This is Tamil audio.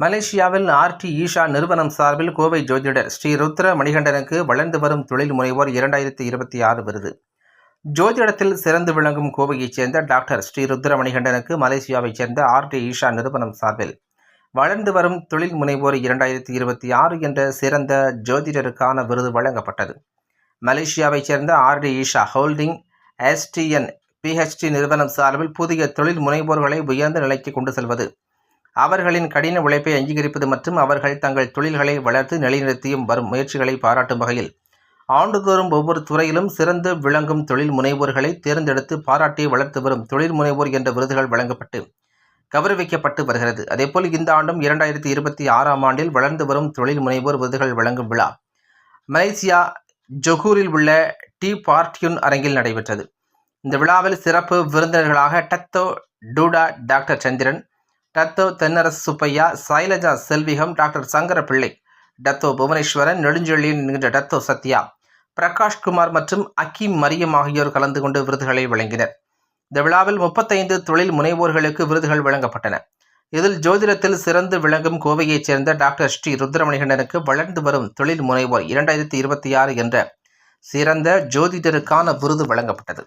மலேசியாவில் ஆர்டி ஈஷா நிறுவனம் சார்பில் கோவை ஜோதிடர் ஸ்ரீ ருத்ர மணிகண்டனுக்கு வளர்ந்து வரும் தொழில் முனைவோர் 2026 விருது. ஜோதிடத்தில் சிறந்து விளங்கும் கோவையைச் சேர்ந்த டாக்டர் ஸ்ரீ ருத்ர மணிகண்டனுக்கு மலேசியாவைச் சேர்ந்த ஆர்டி ஈஷா நிறுவனம் சார்பில் வளர்ந்து வரும் தொழில் முனைவோர் 2026 என்ற சிறந்த ஜோதிடருக்கான விருது வழங்கப்பட்டது. மலேசியாவைச் சேர்ந்த ஆர்டி ஈஷா ஹோல்டிங் STN PHD நிறுவனம் சார்பில் புதிய தொழில் முனைவோர்களை உயர்ந்த நிலைக்கு கொண்டு செல்வது, அவர்களின் கடின உழைப்பை அங்கீகரிப்பது மற்றும் அவர்கள் தங்கள் தொழில்களை வளர்த்து நிலைநிறுத்தியும் வரும் முயற்சிகளை பாராட்டும் வகையில் ஆண்டுதோறும் ஒவ்வொரு துறையிலும் சிறந்து விளங்கும் தொழில் முனைவோர்களை தேர்ந்தெடுத்து பாராட்டி வளர்த்து வரும் தொழில் முனைவோர் என்ற விருதுகள் வழங்கப்பட்டு கௌரவிக்கப்பட்டு வருகிறது. அதேபோல் இந்த ஆண்டும் 2026 ஆண்டில் வளர்ந்து வரும் தொழில் முனைவோர் விருதுகள் வழங்கும் விழா மலேசியா ஜொகூரில் உள்ள டி பார்ட்யூன் அரங்கில் நடைபெற்றது. இந்த விழாவில் சிறப்பு விருந்தினர்களாக டத்தோ டூடா டாக்டர் சந்திரன், டத்தோ தென்னரசு சுப்பையா, சைலஜா செல்விகம், டாக்டர் சங்கர பிள்ளை, டத்தோ புவனேஸ்வரன், நெடுஞ்செழியன் என்கின்ற டத்தோ சத்யா, பிரகாஷ்குமார் மற்றும் அக்கீம் மரியம் ஆகியோர் கலந்து கொண்டு விருதுகளை வழங்கினர். இந்த விழாவில் 35 தொழில் முனைவோர்களுக்கு விருதுகள் வழங்கப்பட்டன. இதில் ஜோதிடத்தில் சிறந்து விளங்கும் கோவையைச் சேர்ந்த டாக்டர் ஸ்ரீ ருத்ரமணிகண்டனுக்கு வளர்ந்து வரும் தொழில் முனைவோர் 2026 என்ற சிறந்த ஜோதிடருக்கான விருது வழங்கப்பட்டது.